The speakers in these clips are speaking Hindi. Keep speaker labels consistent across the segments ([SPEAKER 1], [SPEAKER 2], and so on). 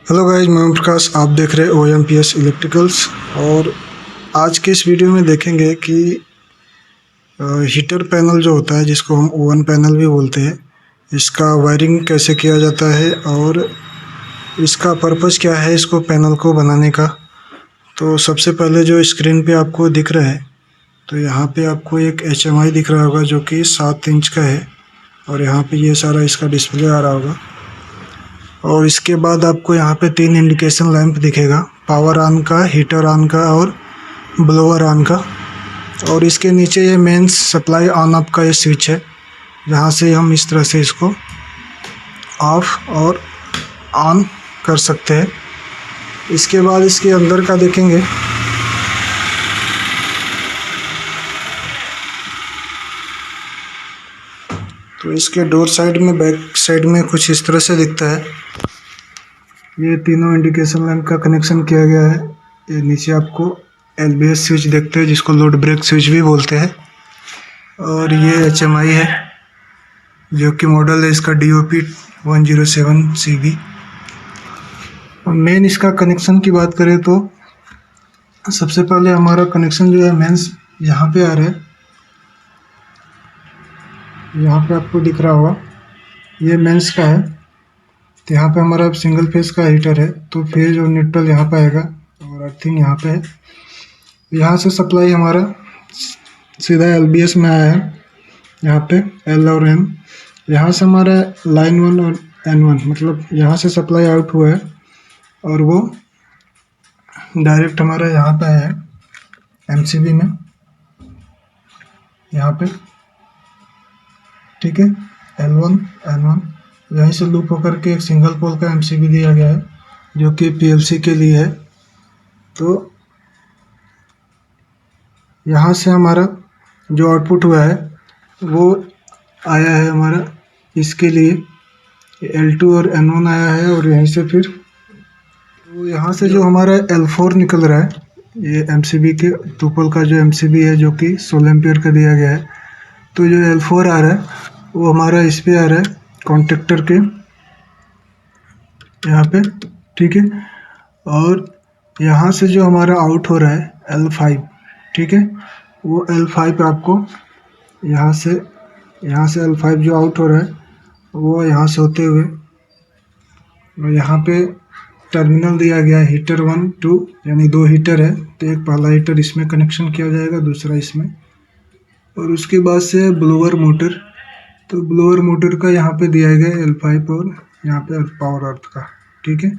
[SPEAKER 1] हेलो गाइज, मैं ओम प्रकाश। आप देख रहे हो OMPS इलेक्ट्रिकल्स। और आज के इस वीडियो में देखेंगे कि हीटर पैनल जो होता है, जिसको हम ओवन पैनल भी बोलते हैं, इसका वायरिंग कैसे किया जाता है और इसका पर्पस क्या है इसको पैनल को बनाने का। तो सबसे पहले जो स्क्रीन पे आपको दिख रहा है, तो यहाँ पे आपको एक HMI दिख रहा होगा जो कि 7 इंच का है, और यहाँ पे ये सारा इसका डिस्प्ले आ रहा होगा। और इसके बाद आपको यहाँ पे 3 इंडिकेशन लैंप दिखेगा, पावर ऑन का, हीटर ऑन का और ब्लोअर ऑन का। और इसके नीचे ये मेंस सप्लाई ऑन ऑफ का ये स्विच है, जहाँ से हम इस तरह से इसको ऑफ और ऑन कर सकते हैं। इसके बाद इसके अंदर का देखेंगे तो इसके डोर साइड में, बैक साइड में कुछ इस तरह से दिखता है। ये तीनों इंडिकेशन लैंप का कनेक्शन किया गया है। ये नीचे आपको LBS स्विच देखते हैं, जिसको लोड ब्रेक स्विच भी बोलते हैं। और ये HMI है, जो कि मॉडल है इसका DOP 107CB। और मेन इसका कनेक्शन की बात करें तो सबसे पहले हमारा कनेक्शन जो है मेंस यहाँ पे आ रहा है। यहाँ पे आपको दिख रहा होगा, ये मेंस का है। तो यहाँ पे हमारा सिंगल फेज का हीटर है, तो फेज और न्यूट्रल यहाँ पे आएगा और अर्थिंग यहाँ पे है। यहाँ से सप्लाई हमारा सीधा LBS में आया है, यहाँ पे L और M। यहाँ से हमारा लाइन 1 और N1, मतलब यहाँ से सप्लाई आउट हुआ है और वो डायरेक्ट हमारा यहाँ पे आया है MCB में, यहाँ पे। ठीक है, L1 N1 यहीं से लूप होकर के एक सिंगल पोल का MCB दिया गया है, जो कि PLC के लिए है। तो यहाँ से हमारा जो आउटपुट हुआ है वो आया है हमारा इसके लिए L2 और N1 आया है। और यहीं से फिर तो यहाँ से जो हमारा L4 निकल रहा है, ये MCB के टूपल का जो MCB है, जो कि 16 एम्पियर का दिया गया है। तो जो L4 आ रहा है वो हमारा इस पे आ रहा है कॉन्टेक्टर के यहाँ पे। ठीक है, और यहाँ से जो हमारा आउट हो रहा है L5, ठीक है, वो L5 आपको यहाँ से L5 जो आउट हो रहा है वो यहाँ से होते हुए, और यहाँ पे टर्मिनल दिया गया है हीटर 1 2, यानी 2 हीटर है। तो एक पहला हीटर इसमें कनेक्शन किया जाएगा, दूसरा इसमें। और उसके बाद से ब्लोअर मोटर, तो ब्लोअर मोटर का यहाँ पे दिया गया है L5 और यहाँ पे पावर अर्थ का। ठीक है,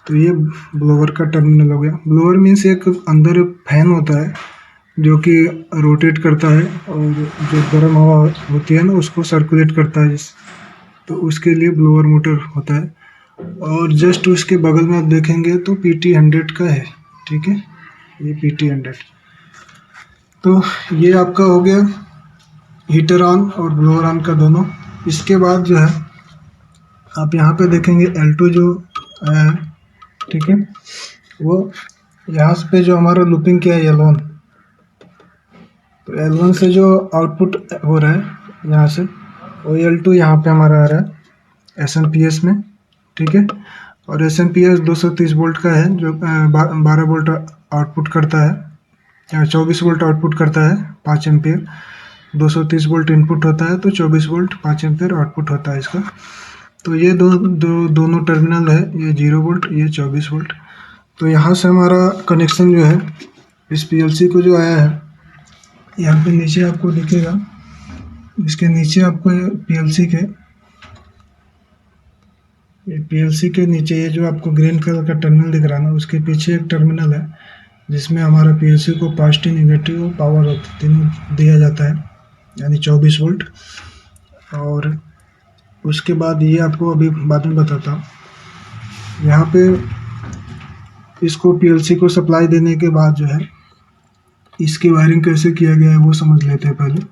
[SPEAKER 1] तो ये ब्लोअर का टर्मिनल हो गया। ब्लोअर मीन्स एक अंदर फैन होता है जो कि रोटेट करता है, और जो गर्म हवा होती है ना उसको सर्कुलेट करता है, तो उसके लिए ब्लोअर मोटर होता है। और जस्ट उसके बगल में आप देखेंगे तो PT100 का है। ठीक है, ये PT100। तो ये आपका हो गया हीटर ऑन और ब्लोअर ऑन का दोनों। इसके बाद जो है आप यहाँ पे देखेंगे L2 जो आया है, ठीक है, वो यहाँ पे जो हमारा लूपिंग किया है L1, तो L1 से जो आउटपुट हो रहा है यहाँ से, वो L2 यहाँ पे हमारा आ रहा है SMPS में। ठीक है, और SMPS 230 वोल्ट का है, जो 12 वोल्ट आउटपुट करता है, या 24 वोल्ट आउटपुट करता है, 5 एम्पियर। 230 वोल्ट इनपुट होता है, तो 24 वोल्ट 5 एम्पियर आउटपुट होता है इसका। तो ये दोनों टर्मिनल है, ये 0 वोल्ट, ये 24 वोल्ट। तो यहाँ से हमारा कनेक्शन जो है इस PLC को जो आया है, यहाँ पे नीचे आपको दिखेगा, इसके नीचे आपको PLC के नीचे ये जो आपको ग्रीन कलर का टर्मिनल दिख रहा है ना, उसके पीछे एक टर्मिनल है जिसमें हमारा PLC को पॉजिटिव, नेगेटिव और पावर तीनों दिया जाता है, यानी 24 वोल्ट। और उसके बाद ये आपको अभी बाद में बताता हूँ। यहाँ पे इसको PLC को सप्लाई देने के बाद जो है इसकी वायरिंग कैसे किया गया है वो समझ लेते हैं पहले।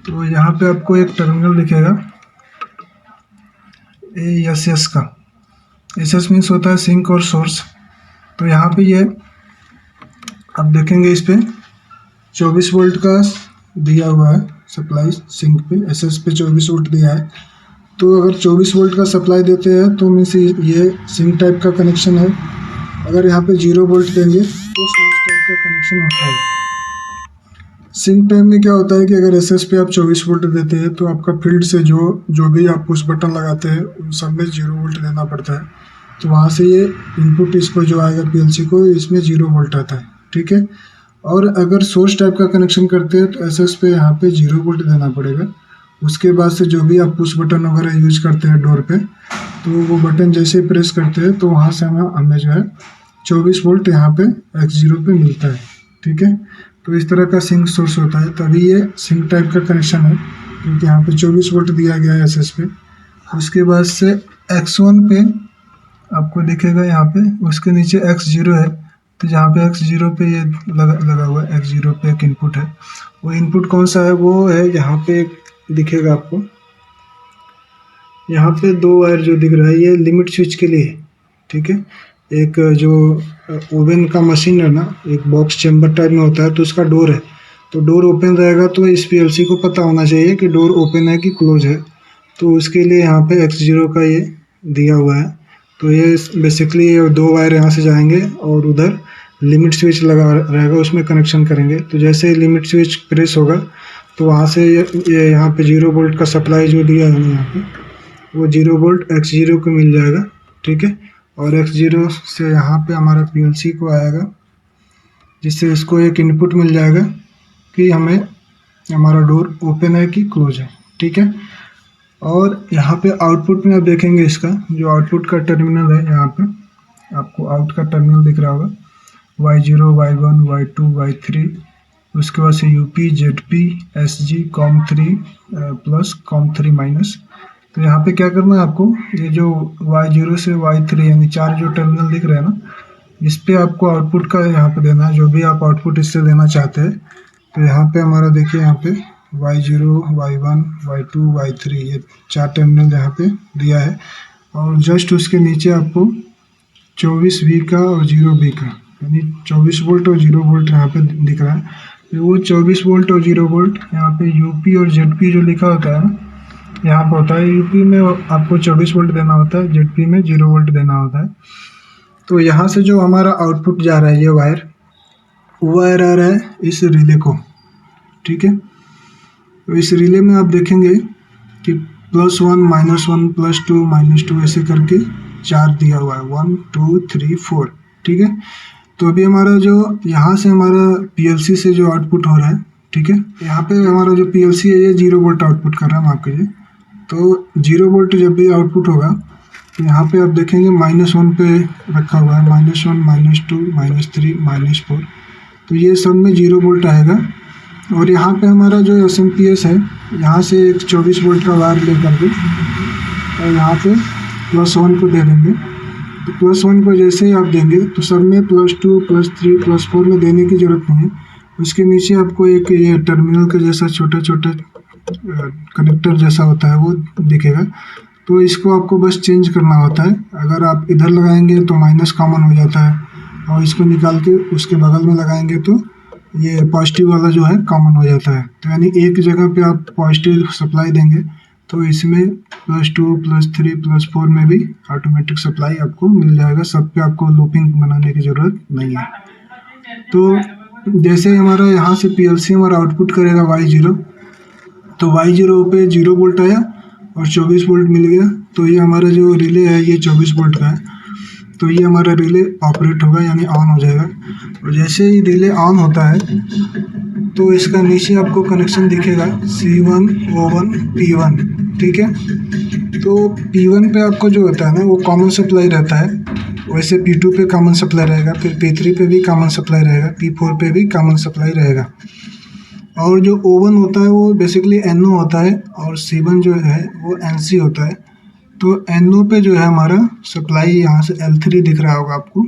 [SPEAKER 1] तो यहाँ पे आपको एक टर्मिनल दिखेगा SS का। SS मीन्स होता है सिंक और सोर्स। तो यहाँ पे ये आप देखेंगे, इस पे 24 वोल्ट का दिया हुआ है सप्लाई सिंक पे, SS पे 24 वोल्ट दिया है। तो अगर 24 वोल्ट का सप्लाई देते हैं तो मीन्स ये सिंक टाइप का कनेक्शन है। अगर यहाँ पे 0 वोल्ट देंगे तो सोर्स टाइप का कनेक्शन होता है। सिंक टाइप में क्या होता है कि अगर एसएस पे आप 24 वोल्ट देते हैं तो आपका फील्ड से जो भी आप पुश बटन लगाते हैं उन सब में 0 वोल्ट देना पड़ता है। तो वहाँ से ये इनपुट इसको जो आएगा पीएलसी को, इसमें 0 वोल्ट आता है, ठीक है। और अगर सोर्स टाइप का कनेक्शन करते हैं तो एसएस पे यहाँ पे 0 वोल्ट देना पड़ेगा। उसके बाद से जो भी आप पुश बटन वगैरह यूज करते हैं डोर पे, तो वो बटन जैसे प्रेस करते हैं तो वहाँ से हमें जो है 24 वोल्ट यहाँ पे X0 पे मिलता है, ठीक है। तो इस तरह का सिंक सोर्स होता है, तभी ये सिंक टाइप का कनेक्शन है, क्योंकि यहाँ पे 24 वोल्ट दिया गया है एसएस पे। उसके बाद से X1 पे आपको दिखेगा यहाँ पे, उसके नीचे X0 है, तो जहाँ पे X0 पे ये लगा हुआ है, X0 पे एक इनपुट है। वो इनपुट कौन सा है, वो है यहाँ पे दिखेगा आपको, यहाँ पे 2 वायर जो दिख रहा है ये लिमिट स्विच के लिए, ठीक है। एक जो ओवन का मशीन है ना, एक बॉक्स चेम्बर टाइप में होता है, तो उसका डोर है, तो डोर ओपन रहेगा तो इस पीएलसी को पता होना चाहिए कि डोर ओपन है कि क्लोज है। तो उसके लिए यहाँ पे X0 का ये दिया हुआ है। तो ये बेसिकली 2 वायर यहाँ से जाएंगे और उधर लिमिट स्विच लगा रहेगा, उसमें कनेक्शन करेंगे। तो जैसे लिमिट स्विच प्रेस होगा तो वहाँ से ये यहाँ पे 0 वोल्ट का सप्लाई जो दिया है यहाँ पे, वो 0 वोल्ट X0 को मिल जाएगा, ठीक है। और X0 से यहाँ पे हमारा पीएलसी को आएगा, जिससे इसको एक इनपुट मिल जाएगा कि हमें हमारा डोर ओपन है कि क्लोज है, ठीक है। और यहाँ पे आउटपुट में आप देखेंगे, इसका जो आउटपुट का टर्मिनल है, यहाँ पे आपको आउट का टर्मिनल दिख रहा होगा, Y0, Y1, Y2, Y3, उसके बाद से UP, ZP, SG, COM3 plus COM3 minus. तो यहाँ पे क्या करना है आपको, ये जो Y0 से Y3 यानी 4 जो टर्मिनल दिख रहे हैं ना, इस पे आपको आउटपुट का यहाँ पे देना है, जो भी आप आउटपुट इससे लेना चाहते हैं। तो यहाँ पे हमारा देखिए, यहाँ पे Y0, Y1, Y2, Y3 ये 4 टर्मिनल यहाँ पे दिया है। और जस्ट उसके नीचे आपको 24V का और 0V का, यानी 24 वोल्ट और 0 वोल्ट यहाँ पे दिख रहा है। तो वो 24 वोल्ट और 0 वोल्ट यहाँ पे UP और ZP जो लिखा होता है ना, यहाँ पे होता है UP में आपको 24 वोल्ट देना होता है, ZP में 0 वोल्ट देना होता है। तो यहाँ से जो हमारा आउटपुट जा रहा है, ये वायर आ रहा है इस रिले को, ठीक है। तो इस रिले में आप देखेंगे कि +1, -1, +2, -2 ऐसे करके 4 दिया हुआ है, 1, 2, 3, 4, ठीक है। तो अभी हमारा जो यहाँ से हमारा पीएलसी से जो आउटपुट हो रहा है, ठीक है, यहाँ पे हमारा जो पीएलसी है ये 0 वोल्ट आउटपुट कर रहा है, माफ कीजिए। तो 0 वोल्ट जब भी आउटपुट होगा तो यहाँ पे आप देखेंगे -1 पे रखा हुआ है, -1, -2, -3, -4, तो ये सब में 0 वोल्ट आएगा। और यहाँ पे हमारा जो SMPS है, यहाँ से एक 24 वोल्ट का वायर लेकर के और यहाँ पे +1 को दे देंगे। तो +1 को जैसे ही आप देंगे तो सब में +2, +3, +4 में देने की ज़रूरत नहीं है। उसके नीचे आपको एक ये टर्मिनल का जैसा छोटा छोटा कनेक्टर जैसा होता है वो दिखेगा। तो इसको आपको बस चेंज करना होता है। अगर आप इधर लगाएंगे तो माइनस कॉमन हो जाता है, और इसको निकाल के उसके बगल में लगाएंगे तो ये पॉजिटिव वाला जो है कॉमन हो जाता है। तो यानी एक जगह पे आप पॉजिटिव सप्लाई देंगे तो इसमें +2, +3, +4 में भी ऑटोमेटिक सप्लाई आपको मिल जाएगा। सब पे आपको लूपिंग बनाने की ज़रूरत नहीं है। तो जैसे हमारा यहाँ से पीएलसी हमारा आउटपुट करेगा Y0, तो Y0 पे 0 वोल्ट आया और 24 वोल्ट मिल गया। तो ये हमारा जो रिले है ये 24 वोल्ट का है, तो ये हमारा रिले ऑपरेट होगा, यानी ऑन हो जाएगा। और जैसे ही रिले ऑन होता है तो इसका नीचे आपको कनेक्शन दिखेगा C1, O1, P1, ठीक है। तो P1 पे आपको जो होता है ना वो कॉमन सप्लाई रहता है, वैसे P2 पे कॉमन सप्लाई रहेगा, फिर P3 पे भी कॉमन सप्लाई रहेगा, P4 पे भी कॉमन सप्लाई रहेगा। और जो O1 होता है वो बेसिकली NO होता है, और C1 जो है वो NC होता है। तो NO पे जो है हमारा सप्लाई यहाँ से L3 दिख रहा होगा आपको।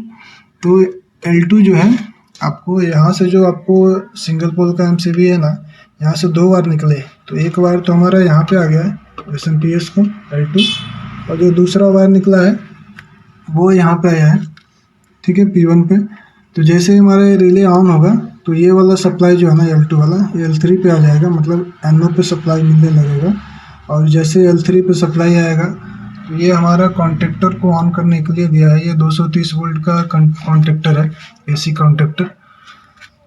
[SPEAKER 1] तो L2 जो है आपको यहाँ से जो आपको सिंगल पोल का MCB है ना, यहाँ से 2 वायर निकले, तो एक वायर तो हमारा यहाँ पे आ गया है SMPS को L2, और जो दूसरा वायर निकला है वो यहाँ पे आया है, ठीक है, P1 पे। तो जैसे हमारा ये रिले ऑन होगा तो ये वाला सप्लाई जो है ना L2 वाला, ये L3 पे आ जाएगा, मतलब NO पे सप्लाई मिलने लगेगा। और जैसे L3 पे सप्लाई आएगा तो ये हमारा कॉन्टेक्टर को ऑन करने के लिए दिया है। ये 230 वोल्ट का कॉन्टेक्टर है, AC कॉन्टेक्टर।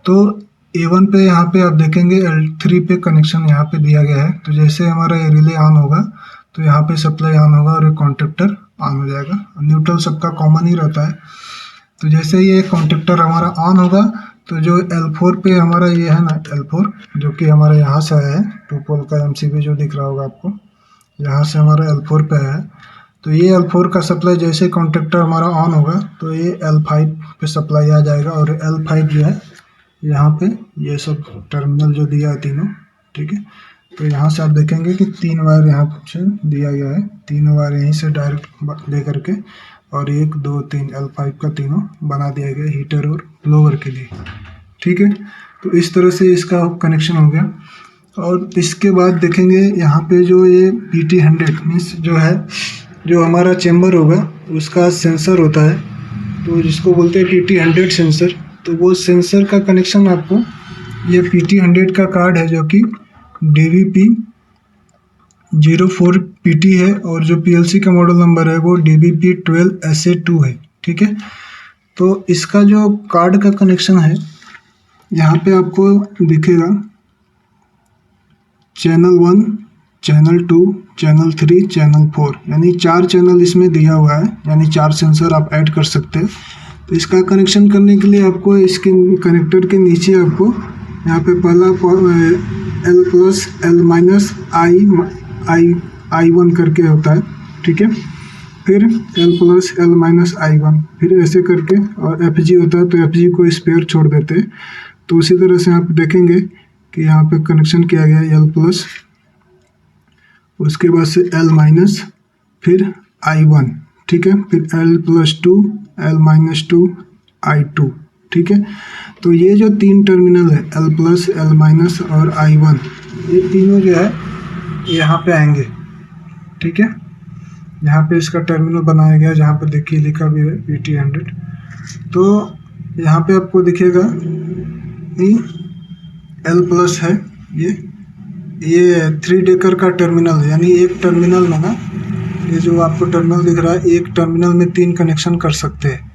[SPEAKER 1] तो A1 पे यहाँ पे आप देखेंगे L3 पे कनेक्शन यहाँ पे दिया गया है। तो जैसे हमारा ये रिले ऑन होगा तो यहाँ पे सप्लाई ऑन होगा और ये कॉन्टेक्टर ऑन हो जाएगा। न्यूट्रल सबका कॉमन ही रहता है। तो जैसे ये कॉन्टेक्टर हमारा ऑन होगा तो जो L4 पे हमारा ये है ना L4, जो कि हमारा यहाँ से आया है, 2 पोल का MCB जो दिख रहा होगा आपको, यहाँ से हमारा L4 पे आया है। तो ये L4 का सप्लाई जैसे कॉन्टेक्टर हमारा ऑन होगा तो ये L5 पे सप्लाई आ जाएगा। और L5 जो है यहाँ पे ये सब टर्मिनल जो दिया है तीनों, ठीक है। तो यहाँ से आप देखेंगे कि 3 वायर यहाँ से दिया गया है, 3 वायर यहीं से डायरेक्ट ले करके, और 1 2 3 L5 का तीनों बना दिया गया हीटर और ब्लोअर के लिए, ठीक है। तो इस तरह से इसका कनेक्शन हो गया। और इसके बाद देखेंगे यहाँ पे जो ये PT100 मीन्स जो है, जो हमारा चेम्बर होगा उसका सेंसर होता है, तो जिसको बोलते हैं PT100 सेंसर। तो वो सेंसर का कनेक्शन आपको ये PT100 का कार्ड है जो कि DVP04PT है, और जो PLC का मॉडल नंबर है वो DVP12SA2 है, ठीक है। तो इसका जो कार्ड का कनेक्शन है यहाँ पे आपको दिखेगा चैनल 1, चैनल 2, चैनल 3, चैनल 4, यानी 4 चैनल इसमें दिया हुआ है, यानी 4 सेंसर आप ऐड कर सकते हैं। तो इसका कनेक्शन करने के लिए आपको इसके कनेक्टर के नीचे आपको यहाँ पे पहला L+ L- I1 करके होता है, ठीक है। फिर L+ L- I1, फिर ऐसे करके, और FG होता है तो FG को स्पेयर छोड़ देते हैं। तो उसी तरह से आप देखेंगे कि यहाँ पे कनेक्शन किया गया है L+, उसके बाद से L-, फिर I1, ठीक है, फिर L+2, L-2, I2, ठीक है। तो ये जो 3 टर्मिनल है L+, L- और I1, ये तीनों जो है यहाँ पे आएंगे, ठीक है। यहाँ पे इसका टर्मिनल बनाया गया, जहाँ पे देखिए लिखा भी है PT100। तो यहाँ पे आपको दिखेगा कि L+ है, ये 3 डेकर का टर्मिनल है, यानी एक टर्मिनल में ना, ये जो आपको टर्मिनल दिख रहा है, एक टर्मिनल में 3 कनेक्शन कर सकते हैं।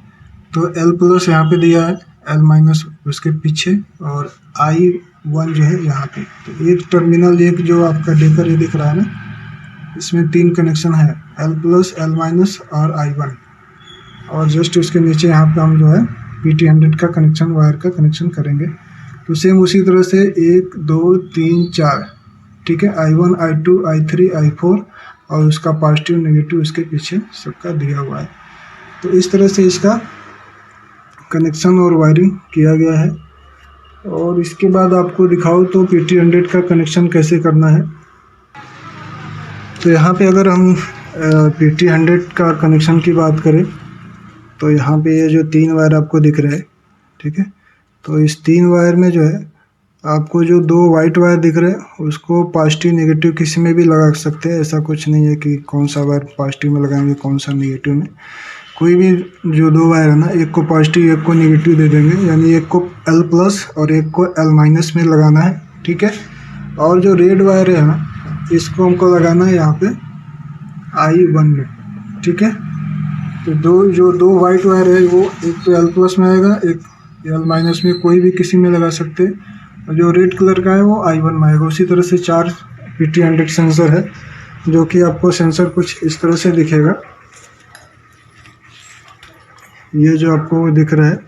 [SPEAKER 1] तो L+ यहाँ पे दिया है, L- उसके पीछे, और I1 जो है यहाँ पे। तो एक टर्मिनल, एक जो आपका डेकर ये दिख रहा है ना, इसमें 3 कनेक्शन है, L+, L- और I1। और जस्ट उसके नीचे यहाँ पे हम जो है PT100 का कनेक्शन, वायर का कनेक्शन करेंगे। तो सेम उसी तरह से 1 2 3 4, ठीक है, I1 I2 I3 I4, और उसका पॉजिटिव नेगेटिव उसके पीछे सबका दिया हुआ है। तो इस तरह से इसका कनेक्शन और वायरिंग किया गया है। और इसके बाद आपको दिखाओ तो PT100 का कनेक्शन कैसे करना है। तो यहाँ पे अगर हम PT100 का कनेक्शन की बात करें तो यहाँ पे ये जो 3 वायर आपको दिख रहे हैं, ठीक है। तो इस 3 वायर में जो है आपको जो 2 वाइट वायर दिख रहे हैं उसको पॉजिटिव नेगेटिव किसी में भी लगा सकते हैं। ऐसा कुछ नहीं है कि कौन सा वायर पॉजिटिव में लगाएंगे कौन सा नेगेटिव में। कोई भी जो 2 वायर है ना, एक को पॉजिटिव एक को नेगेटिव दे देंगे, यानी एक को L+ और एक को L- में लगाना है, ठीक है। और जो रेड वायर है ना, इसको हमको लगाना है यहाँ पे I1 में, ठीक है। तो जो 2 वाइट वायर है वो एक तो L+ में आएगा, एक L- में, कोई भी किसी में लगा सकते हैं। और जो रेड कलर का है वो I1 में आएगा। उसी तरह से 4 PT100 सेंसर है, जो कि आपको सेंसर कुछ इस तरह से दिखेगा। ये जो आपको दिख रहा है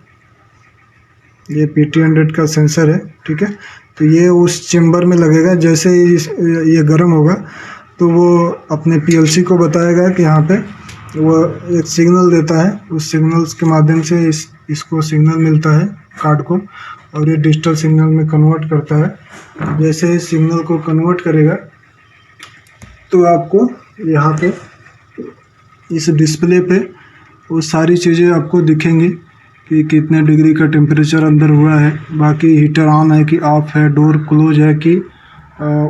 [SPEAKER 1] ये PT100 का सेंसर है, ठीक है। तो ये उस चेम्बर में लगेगा। जैसे ही ये गर्म होगा तो वो अपने PLC को बताएगा कि यहाँ पे वो एक सिग्नल देता है। उस सिग्नल्स के माध्यम से इसको सिग्नल मिलता है कार्ड को, और ये डिजिटल सिग्नल में कन्वर्ट करता है। जैसे इस सिग्नल को कन्वर्ट करेगा तो आपको यहाँ पे इस डिस्प्ले पे वो सारी चीज़ें आपको दिखेंगी कि कितने डिग्री का टेम्परेचर अंदर हुआ है, बाकी हीटर ऑन है कि ऑफ है, डोर क्लोज है कि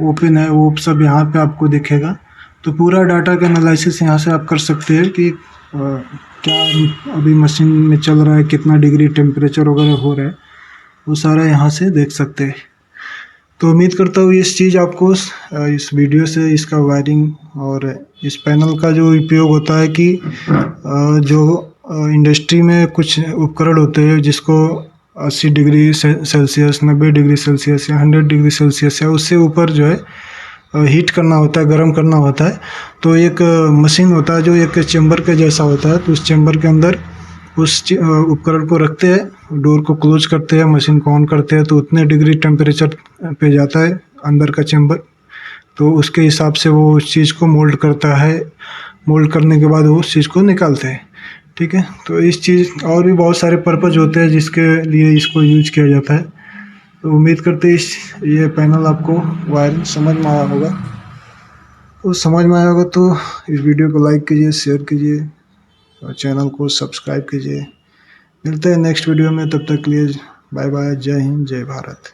[SPEAKER 1] ओपन है, वो सब यहाँ पे आपको दिखेगा। तो पूरा डाटा का एनालिसिस यहाँ से आप कर सकते हैं कि क्या अभी मशीन में चल रहा है, कितना डिग्री टेम्परेचर वगैरह हो रहा है, वो सारा यहाँ से देख सकते हैं। तो उम्मीद करता हूँ इस चीज़ आपको इस वीडियो से इसका वायरिंग और इस पैनल का जो उपयोग होता है कि जो इंडस्ट्री में कुछ उपकरण होते हैं जिसको 80 डिग्री सेल्सियस 90 डिग्री सेल्सियस या 100 डिग्री सेल्सियस या उससे ऊपर जो है हीट करना होता है, गर्म करना होता है। तो एक मशीन होता है जो एक चेम्बर के जैसा होता है, तो उस चेम्बर के अंदर उस उपकरण को रखते हैं, डोर को क्लोज करते हैं, मशीन को ऑन करते हैं, तो उतने डिग्री टेम्परेचर पे जाता है अंदर का चेम्बर। तो उसके हिसाब से वो उस चीज़ को मोल्ड करता है, मोल्ड करने के बाद वो उस चीज़ को निकालते हैं। ठीक है, तो इस चीज़ और भी बहुत सारे पर्पज़ होते हैं जिसके लिए इसको यूज किया जाता है। तो उम्मीद करते हैं ये पैनल आपको वायरिंग समझ में आया होगा। तो समझ में आया होगा तो इस वीडियो को लाइक कीजिए, शेयर कीजिए और चैनल को सब्सक्राइब कीजिए। मिलते हैं नेक्स्ट वीडियो में, तब तक के लिए बाय बाय, जय हिंद, जय भारत।